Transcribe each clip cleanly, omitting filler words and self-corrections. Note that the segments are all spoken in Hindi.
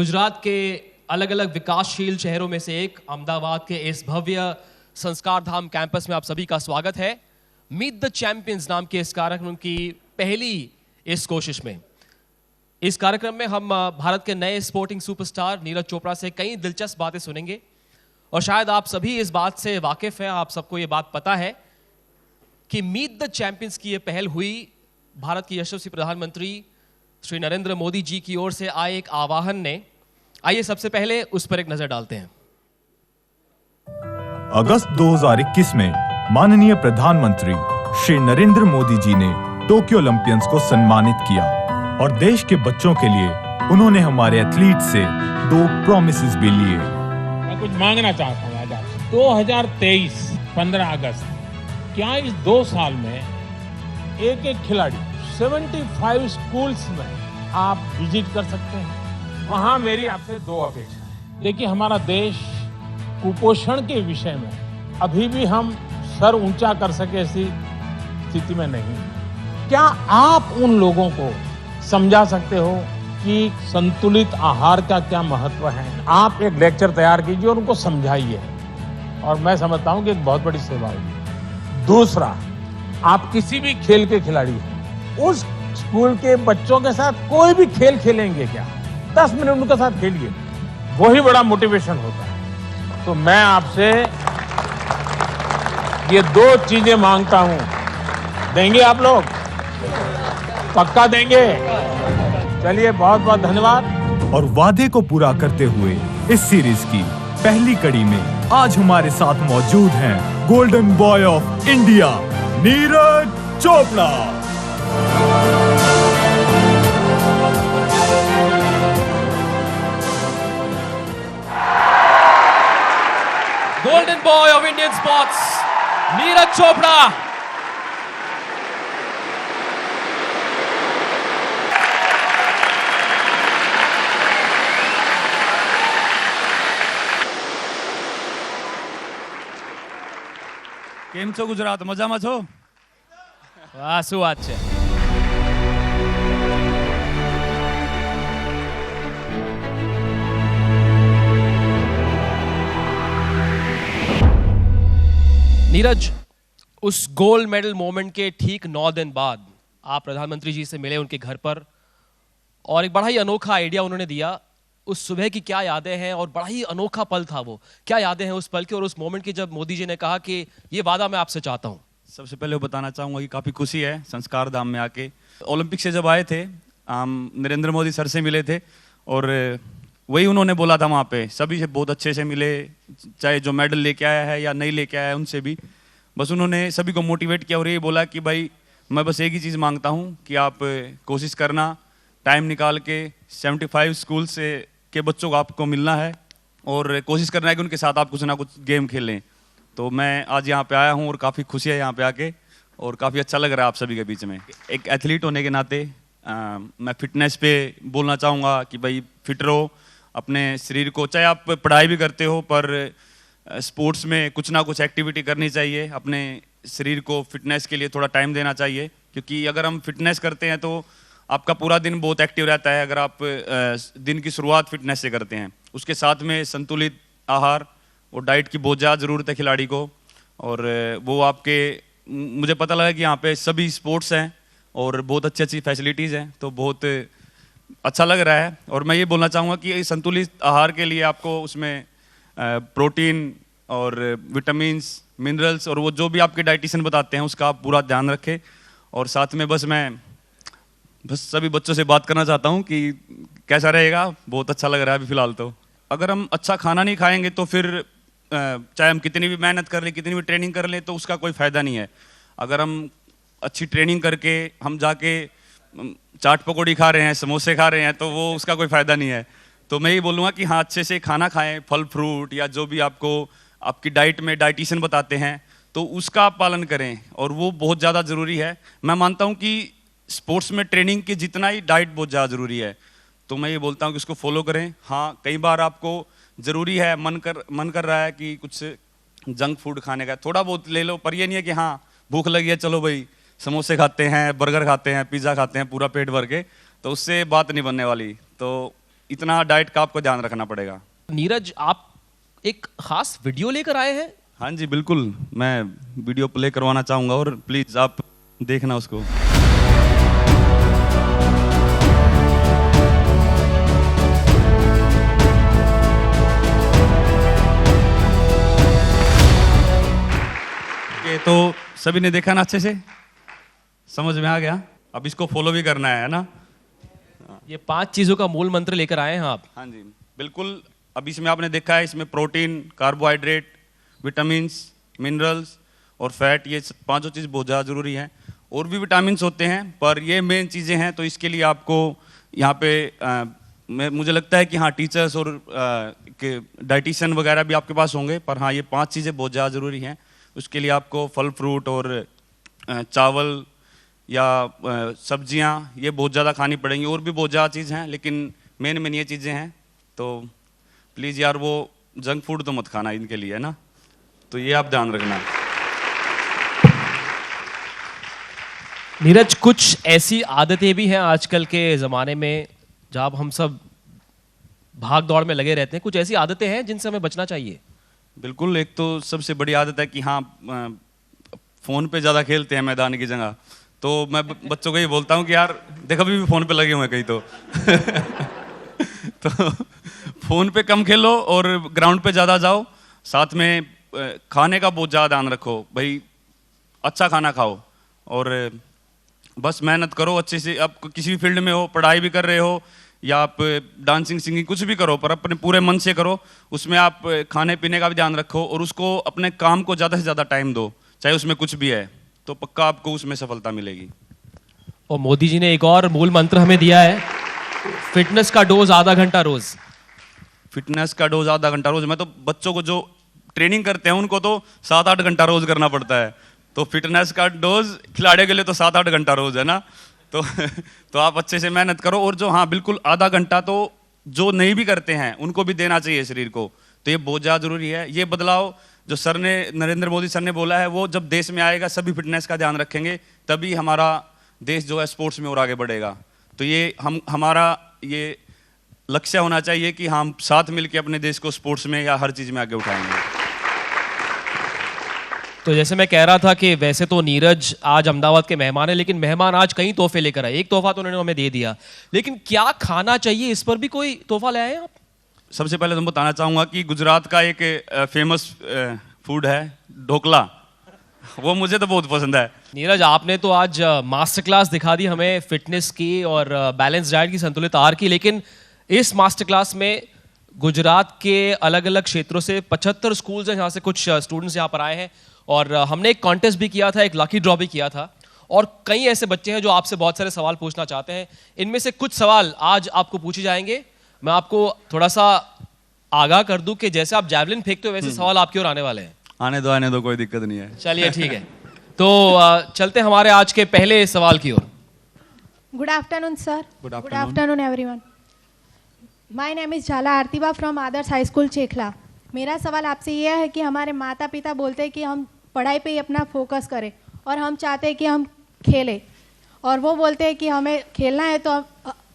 गुजरात के अलग अलग विकासशील शहरों में से एक अहमदाबाद के इस भव्य संस्कार धाम कैंपस में आप सभी का स्वागत है। मीट द चैंपियंस नाम के इस कार्यक्रम की पहली इस कोशिश में इस कार्यक्रम में हम भारत के नए स्पोर्टिंग सुपरस्टार नीरज चोपड़ा से कई दिलचस्प बातें सुनेंगे। और शायद आप सभी इस बात से वाकिफ हैं, आप सबको ये बात पता है कि मीट द चैंपियंस की ये पहल हुई भारत के यशस्वी प्रधानमंत्री श्री नरेंद्र मोदी जी की ओर से आए एक आह्वान ने। आइए सबसे पहले उस पर एक नजर डालते हैं। अगस्त 2021 में माननीय प्रधानमंत्री श्री नरेंद्र मोदी जी ने टोक्यो ओलंपियंस को सम्मानित किया और देश के बच्चों के लिए उन्होंने हमारे एथलीट से 2 प्रॉमिसेस भी लिए। मैं कुछ मांगना चाहता हूँ आज आपसे। 2023 15 अगस्त, क्या इस 2 साल में एक एक खिलाड़ी 75 स्कूल्स में आप विजिट कर सकते हैं? वहां मेरी आपसे 2 अपेक्षा है। देखिए, हमारा देश कुपोषण के विषय में अभी भी हम सर ऊंचा कर सके ऐसी स्थिति में नहीं। क्या आप उन लोगों को समझा सकते हो कि संतुलित आहार का क्या महत्व है? आप एक लेक्चर तैयार कीजिए और उनको समझाइए, और मैं समझता हूं कि एक बहुत बड़ी सेवा होगी। दूसरा, आप किसी भी खेल के खिलाड़ी हैं, उस स्कूल के बच्चों के साथ कोई भी खेल खेलेंगे क्या, 10 मिनट उनके साथ खेलिए, वही बड़ा मोटिवेशन होता है। तो मैं आपसे ये 2 चीजें मांगता हूं, देंगे आप लोग? पक्का देंगे? चलिए, बहुत बहुत धन्यवाद। और वादे को पूरा करते हुए इस सीरीज की पहली कड़ी में आज हमारे साथ मौजूद हैं golden boy of India Neeraj Chopra. Golden boy of Indian sports Neeraj Chopra. કેમ છો ગુજરાત? મજામાં છો? વાહ, શું વાત છે। नीरज, उस गोल्ड मेडल मोमेंट के ठीक 9 दिन बाद आप प्रधानमंत्री जी से मिले उनके घर पर, और एक बड़ा ही अनोखा आइडिया उन्होंने दिया। उस सुबह की क्या यादें हैं, और बड़ा ही अनोखा पल था वो, क्या यादें हैं उस पल की और उस मोमेंट की जब मोदी जी ने कहा कि ये वादा मैं आपसे चाहता हूँ? सबसे पहले वो बताना चाहूँगा कि काफ़ी खुशी है संस्कार धाम में आके। ओलंपिक से जब आए थे, हम नरेंद्र मोदी सर से मिले थे और वही उन्होंने बोला था वहाँ पे, सभी से बहुत अच्छे से मिले, चाहे जो मेडल लेके आया है या नहीं लेके आया है उनसे भी। बस उन्होंने सभी को मोटिवेट किया और ये बोला कि भाई मैं बस एक ही चीज़ मांगता हूँ कि आप कोशिश करना, टाइम निकाल के 75 स्कूल से के बच्चों को आपको मिलना है और कोशिश करना है कि उनके साथ आप कुछ ना कुछ गेम खेलें। तो मैं आज यहाँ पे आया हूँ और काफ़ी खुशी है यहाँ पे आके, और काफ़ी अच्छा लग रहा है आप सभी के बीच में। एक एथलीट होने के नाते मैं फिटनेस पे बोलना चाहूँगा कि भाई फिट रहो अपने शरीर को, चाहे आप पढ़ाई भी करते हो पर स्पोर्ट्स में कुछ ना कुछ एक्टिविटी करनी चाहिए, अपने शरीर को फिटनेस के लिए थोड़ा टाइम देना चाहिए, क्योंकि अगर हम फिटनेस करते हैं तो आपका पूरा दिन बहुत एक्टिव रहता है। अगर आप दिन की शुरुआत फिटनेस से करते हैं, उसके साथ में संतुलित आहार और डाइट की बहुत ज़्यादा ज़रूरत है खिलाड़ी को। और वो आपके, मुझे पता लगा कि यहाँ पे सभी स्पोर्ट्स हैं और बहुत अच्छी अच्छी फैसिलिटीज़ हैं, तो बहुत अच्छा लग रहा है। और मैं ये बोलना चाहूँगा कि संतुलित आहार के लिए आपको उसमें प्रोटीन और विटामिन्स, मिनरल्स और वो जो भी आपके डाइटिशियन बताते हैं उसका आप पूरा ध्यान रखें। और साथ में बस सभी बच्चों से बात करना चाहता हूँ कि कैसा रहेगा, बहुत अच्छा लग रहा है अभी फ़िलहाल। तो अगर हम अच्छा खाना नहीं खाएंगे तो फिर चाहे हम कितनी भी मेहनत कर लें, कितनी भी ट्रेनिंग कर लें, तो उसका कोई फ़ायदा नहीं है। अगर हम अच्छी ट्रेनिंग करके हम जाके चाट पकौड़ी खा रहे हैं, समोसे खा रहे हैं, तो वो उसका कोई फ़ायदा नहीं है। तो मैं ये बोलूँगा कि हाँ, अच्छे से खाना खाएं, फल फ्रूट या जो भी आपको आपकी डाइट में डाइटिशियन बताते हैं तो उसका आप पालन करें, और वो बहुत ज़्यादा ज़रूरी है। मैं मानता हूँ कि स्पोर्ट्स में ट्रेनिंग के जितना ही डाइट बहुत ज़्यादा ज़रूरी है, तो मैं ये बोलता हूँ कि उसको फॉलो करें। हाँ, कई बार आपको ज़रूरी है, मन कर रहा है कि कुछ जंक फूड खाने का, थोड़ा बहुत ले लो, पर ये नहीं है कि हाँ भूख लगी है चलो भाई समोसे खाते हैं, बर्गर खाते हैं, पिज़्ज़ा खाते हैं पूरा पेट भर के, तो उससे बात नहीं बनने वाली। तो इतना डाइट का आपको ध्यान रखना पड़ेगा। नीरज, आप एक खास वीडियो लेकर आए हैं। हाँ जी बिल्कुल, मैं वीडियो प्ले करवाना चाहूँगा और प्लीज़ आप देखना उसको। तो सभी ने देखा ना, अच्छे से समझ में आ गया। अब इसको फॉलो भी करना है ना। ये 5 चीजों का मूल मंत्र लेकर आए हैं आप। हाँ जी बिल्कुल। अब इसमें आपने देखा है, इसमें प्रोटीन, कार्बोहाइड्रेट, विटामिन्स, मिनरल्स और फैट, ये 5 चीज़ बहुत ज़्यादा ज़रूरी हैं। और भी विटामिन्स होते हैं पर ये मेन चीज़ें हैं। तो इसके लिए आपको यहाँ पे मुझे लगता है कि हाँ टीचर्स और डाइटिशियन वगैरह भी आपके पास होंगे, पर हाँ ये 5 चीज़ें बहुत ज़्यादा ज़रूरी हैं। उसके लिए आपको फल फ्रूट और चावल या सब्जियां ये बहुत ज़्यादा खानी पड़ेंगी। और भी बहुत ज़्यादा चीज़ हैं लेकिन मेन ये चीज़ें हैं। तो प्लीज़ यार वो जंक फूड तो मत खाना इनके लिए, है ना। तो ये आप ध्यान रखना। नीरज, कुछ ऐसी आदतें भी हैं आजकल के ज़माने में जहाँ हम सब भाग दौड़ में लगे रहते हैं, कुछ ऐसी आदतें हैं जिनसे हमें बचना चाहिए। बिल्कुल, एक तो सबसे बड़ी आदत है कि हाँ फ़ोन पे ज़्यादा खेलते हैं मैदान की जगह। तो मैं बच्चों को ये बोलता हूँ कि यार देख अभी भी फ़ोन पे लगे हुए हैं कहीं तो फ़ोन पे कम खेलो और ग्राउंड पे ज़्यादा जाओ। साथ में खाने का बहुत ज़्यादा ध्यान रखो भाई, अच्छा खाना खाओ और बस मेहनत करो अच्छे से। आप किसी भी फील्ड में हो, पढ़ाई भी कर रहे हो या आप डांसिंग सिंगिंग कुछ भी करो, पर अपने पूरे मन से करो। उसमें आप खाने पीने का भी ध्यान रखो और उसको अपने काम को ज़्यादा से ज़्यादा टाइम दो, चाहे उसमें कुछ भी है, तो पक्का आपको उसमें सफलता मिलेगी। और मोदी जी ने एक और मूल मंत्र हमें दिया है, फिटनेस का डोज आधा घंटा रोज। फिटनेस का डोज आधा घंटा रोज। मैं तो बच्चों को जो ट्रेनिंग करते हैं उनको तो 7-8 घंटा रोज करना पड़ता है। तो फिटनेस का डोज खिलाड़ियों के लिए तो 7-8 घंटा रोज है ना। तो आप अच्छे से मेहनत करो। और जो हाँ बिल्कुल आधा घंटा तो जो नहीं भी करते हैं उनको भी देना चाहिए शरीर को। तो ये बहुत ज़्यादा ज़रूरी है। ये बदलाव जो सर ने, नरेंद्र मोदी सर ने बोला है, वो जब देश में आएगा सभी फिटनेस का ध्यान रखेंगे तभी हमारा देश जो है स्पोर्ट्स में और आगे बढ़ेगा। तो ये हमारा ये लक्ष्य होना चाहिए कि हम साथ मिलकर अपने देश को स्पोर्ट्स में या हर चीज़ में आगे उठाएंगे। तो जैसे मैं कह रहा था कि वैसे तो नीरज आज अहमदाबाद के मेहमान है, लेकिन मेहमान आज कई तोहफे लेकर आए। एक तोहफा तो उन्होंने हमें दे दिया, लेकिन क्या खाना चाहिए इस पर भी कोई तोहफा ले आए आप? सबसे पहले तो बताना चाहूँगा कि गुजरात का एक फेमस फूड है ढोकला, वो मुझे तो बहुत पसंद है। नीरज, आपने तो आज मास्टर क्लास दिखा दी हमें फिटनेस की और बैलेंस डाइट की, संतुलित आहार की, लेकिन इस मास्टर क्लास में गुजरात के अलग अलग क्षेत्रों से 75 स्कूल्स हैं जहाँ से कुछ स्टूडेंट्स यहाँ पर आए हैं। और हमने एक कॉन्टेस्ट भी किया था, एक लकी ड्रॉ भी किया था, और कई ऐसे बच्चे हैं जो आपसे बहुत सारे सवाल पूछना चाहते हैं। इनमें से कुछ सवाल आज आपको पूछे जाएंगे। मैं आपको थोड़ा सा आगाह कर दूं कि जैसे आप जैवलिन फेंकते हो वैसे सवाल आपकी ओर आने वाले हैं। आने दो, कोई दिक्कत नहीं है। चलिए ठीक है, तो चलते हमारे आज के पहले सवाल की ओर। Good afternoon sir. Good good afternoon. Afternoon everyone. My name is Jhala Artiba from Adarsh high school Chekhla. मेरा सवाल आपसे यह है कि हमारे माता पिता बोलते हैं कि हम पढ़ाई पे ही अपना फोकस करें और हम चाहते हैं कि हम खेलें, और वो बोलते हैं कि हमें खेलना है तो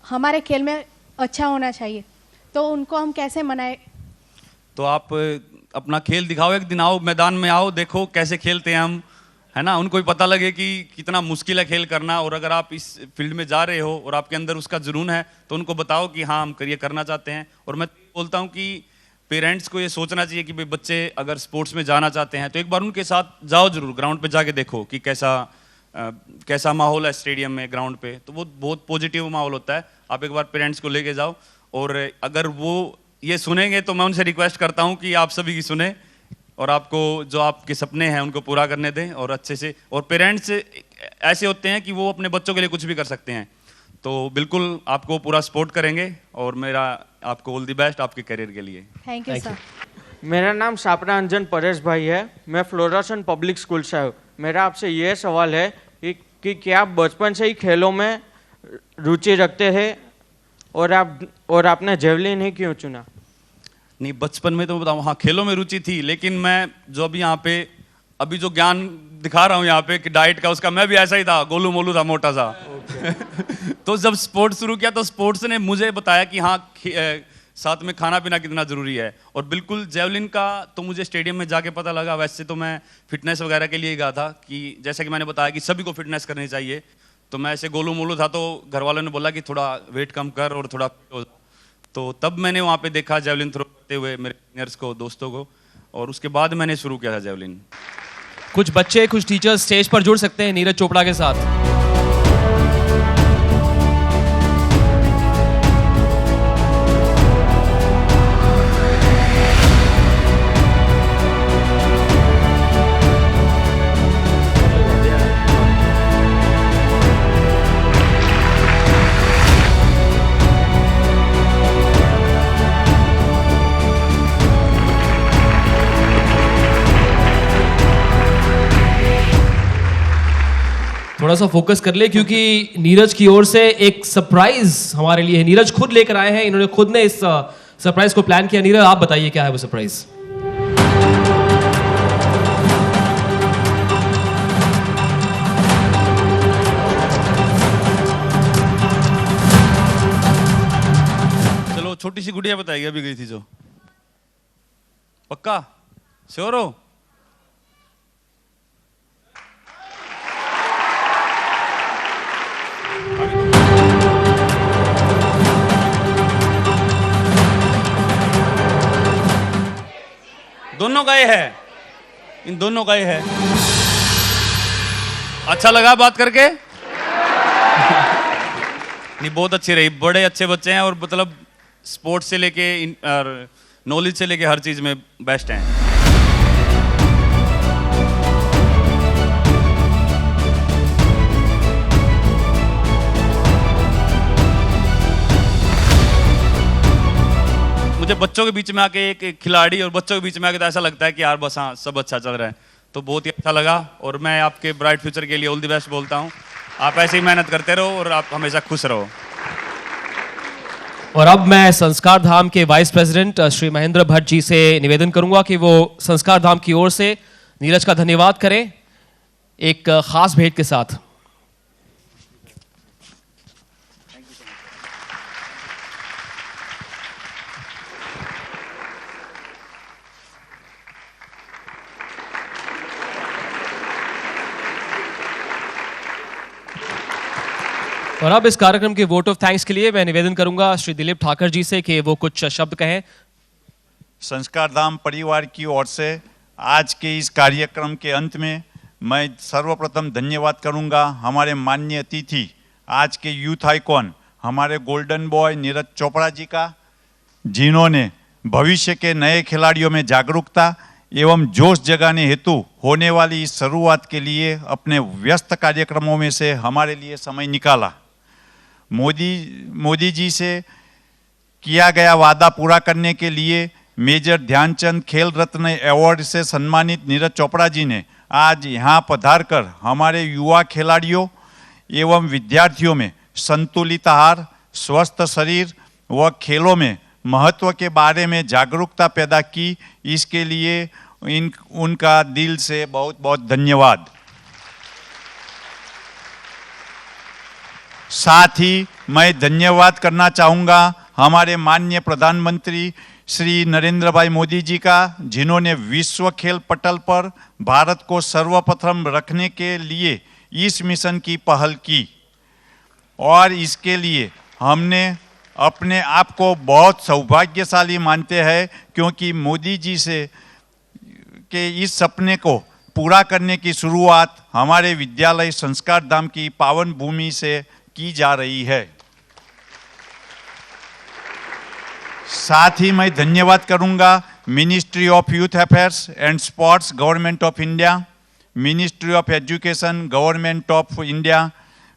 हमारे खेल में अच्छा होना चाहिए, तो उनको हम कैसे मनाएं? तो आप अपना खेल दिखाओ, एक दिन आओ मैदान में आओ, देखो कैसे खेलते हैं हम, है ना। उनको भी पता लगे कि कितना मुश्किल है खेल करना। और अगर आप इस फील्ड में जा रहे हो और आपके अंदर उसका जुनून है तो उनको बताओ कि हाँ हम ये करना चाहते हैं। और मैं बोलता हूँ कि पेरेंट्स को ये सोचना चाहिए कि भाई बच्चे अगर स्पोर्ट्स में जाना चाहते हैं तो एक बार उनके साथ जाओ जरूर, ग्राउंड पे जाके देखो कि कैसा माहौल है स्टेडियम में, ग्राउंड पे। तो वो बहुत पॉजिटिव माहौल होता है। आप एक बार पेरेंट्स को लेके जाओ, और अगर वो ये सुनेंगे तो मैं उनसे रिक्वेस्ट करता हूँ कि आप सभी की सुने और आपको जो आपके सपने हैं उनको पूरा करने दें और अच्छे से। और पेरेंट्स ऐसे होते हैं कि वो अपने बच्चों के लिए कुछ भी कर सकते हैं। तो बिल्कुल आपको पूरा सपोर्ट करेंगे और मेरा आपको ऑल द बेस्ट आपके करियर के लिए। Thank you sir. मेरा नाम सापरा अंजन परेश भाई है। मैं फ्लोरासन पब्लिक स्कूल से हूँ। मेरा आपसे ये सवाल है कि क्या आप बचपन से ही खेलों में रुचि रखते थे और आपने जेवलिन ही क्यों चुना? नहीं, बचपन में तो बताऊँ हाँ खेलों में रुचि थी, लेकिन मैं जो अभी यहाँ पे अभी जो ज्ञान दिखा रहा हूँ यहाँ पे कि डाइट का, उसका मैं भी ऐसा ही था, गोलू मोलू था, मोटा सा। तो जब स्पोर्ट्स शुरू किया तो स्पोर्ट्स ने मुझे बताया कि हाँ साथ में खाना पीना कितना ज़रूरी है। और बिल्कुल जेवलिन का तो मुझे स्टेडियम में जाके पता लगा। वैसे तो मैं फिटनेस वगैरह के लिए गया था कि जैसे कि मैंने बताया कि सभी को फिटनेस करनी चाहिए, तो मैं ऐसे गोलू मोलू था, तो घर वालों ने बोला कि थोड़ा वेट कम कर और थोड़ा fit हो। तो तब मैंने वहाँ पे देखा जेवलिन थ्रो करते हुए मेरे सीनियर्स को, दोस्तों को, और उसके बाद मैंने शुरू किया था जेवलिन। कुछ बच्चे, कुछ टीचर्स स्टेज पर जुड़ सकते हैं नीरज चोपड़ा के साथ। थोड़ा सा फोकस कर ले क्योंकि नीरज की ओर से एक सरप्राइज हमारे लिए है। नीरज खुद लेकर आए हैं, इन्होंने खुद ने इस सरप्राइज को प्लान किया। नीरज आप बताइए क्या है वो सरप्राइज। चलो छोटी सी गुड़िया बताइए, अभी गई थी जो। पक्का श्योर हो? दोनों का ही है, इन दोनों का ही है। अच्छा लगा बात करके? नहीं, बहुत अच्छी रही, बड़े अच्छे बच्चे हैं और मतलब स्पोर्ट्स से लेके नॉलेज से लेके हर चीज में बेस्ट हैं। मुझे बच्चों के बीच में आके, एक खिलाड़ी और बच्चों के बीच में आके तो ऐसा लगता है कि यार बस हाँ सब अच्छा चल रहा है, तो बहुत ही अच्छा लगा। और मैं आपके ब्राइट फ्यूचर के लिए ऑल द बेस्ट बोलता हूँ। आप ऐसे ही मेहनत करते रहो और आप हमेशा खुश रहो। और अब मैं संस्कार धाम के वाइस प्रेसिडेंट श्री महेंद्र भट्ट जी से निवेदन करूंगा कि वो संस्कार धाम की ओर से नीरज का धन्यवाद करें एक खास भेंट के साथ। और अब इस कार्यक्रम के वोट ऑफ थैंक्स के लिए मैं निवेदन करूंगा श्री दिलीप ठाकर जी से कि वो कुछ शब्द कहें। संस्कार धाम परिवार की ओर से आज के इस कार्यक्रम के अंत में मैं सर्वप्रथम धन्यवाद करूंगा हमारे माननीय अतिथि, आज के यूथ आइकॉन हमारे गोल्डन बॉय नीरज चोपड़ा जी का, जिन्होंने भविष्य के नए खिलाड़ियों में जागरूकता एवं जोश जगाने हेतु होने वाली इस शुरुआत के लिए अपने व्यस्त कार्यक्रमों में से हमारे लिए समय निकाला। मोदी जी से किया गया वादा पूरा करने के लिए मेजर ध्यानचंद खेल रत्न अवार्ड से सम्मानित नीरज चोपड़ा जी ने आज यहाँ पधार कर हमारे युवा खिलाड़ियों एवं विद्यार्थियों में संतुलित आहार, स्वस्थ शरीर व खेलों में महत्व के बारे में जागरूकता पैदा की। इसके लिए उनका दिल से बहुत बहुत धन्यवाद। साथ ही मैं धन्यवाद करना चाहूँगा हमारे माननीय प्रधानमंत्री श्री नरेंद्र भाई मोदी जी का, जिन्होंने विश्व खेल पटल पर भारत को सर्वप्रथम रखने के लिए इस मिशन की पहल की। और इसके लिए हमने अपने आप को बहुत सौभाग्यशाली मानते हैं, क्योंकि मोदी जी से के इस सपने को पूरा करने की शुरुआत हमारे विद्यालय संस्कार धाम की पावन भूमि से की जा रही है। साथ ही मैं धन्यवाद करूंगा ministry of youth affairs and sports government of India, ministry of education government of India,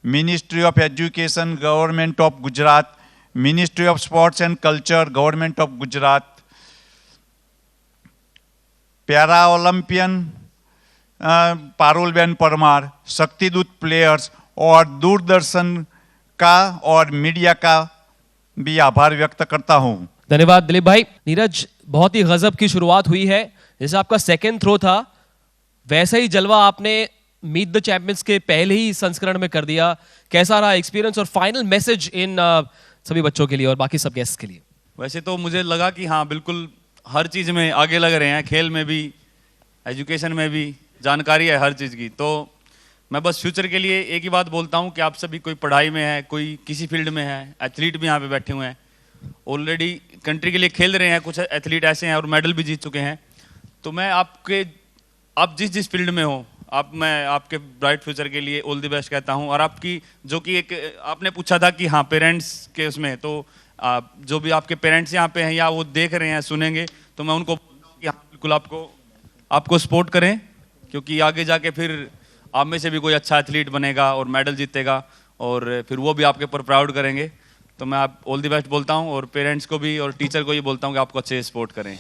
ministry of education government of Gujarat, ministry of sports and culture government of Gujarat, para olympian Parulben Parmar, Shaktidoot players और दूरदर्शन का और मीडिया का भी आभार व्यक्त करता हूं। धन्यवाद दिलीप भाई। नीरज, बहुत ही गजब की शुरुआत हुई है। जैसे आपका सेकंड थ्रो था वैसा ही जलवा आपने मीट द चैंपियंस के पहले ही संस्करण में कर दिया। कैसा रहा एक्सपीरियंस और फाइनल मैसेज इन सभी बच्चों के लिए और बाकी सब गेस्ट के लिए? वैसे तो मुझे लगा कि हाँ बिल्कुल हर चीज़ में आगे लग रहे हैं, खेल में भी, एजुकेशन में भी, जानकारी है हर चीज़ की। तो मैं बस फ्यूचर के लिए एक ही बात बोलता हूँ कि आप सभी कोई पढ़ाई में है, कोई किसी फील्ड में है, एथलीट भी यहाँ पे बैठे हुए हैं, ऑलरेडी कंट्री के लिए खेल रहे हैं, कुछ एथलीट ऐसे हैं और मेडल भी जीत चुके हैं। तो मैं आप जिस जिस फील्ड में हो, मैं आपके ब्राइट फ्यूचर के लिए ऑल द बेस्ट कहता हूँ। और आपकी जो कि एक आपने पूछा था कि हाँ पेरेंट्स के उसमें, तो जो भी आपके पेरेंट्स यहाँ पे हैं या वो देख रहे हैं सुनेंगे, तो मैं उनको बोलता हूँ कि हाँ बिल्कुल आपको सपोर्ट करें, क्योंकि आगे जाके फिर आप में से भी कोई अच्छा एथलीट बनेगा और मेडल जीतेगा और फिर वो भी आपके ऊपर प्राउड करेंगे। तो मैं आप ऑल द बेस्ट बोलता हूँ और पेरेंट्स को भी और टीचर को ये बोलता हूँ कि आपको अच्छे से सपोर्ट करें।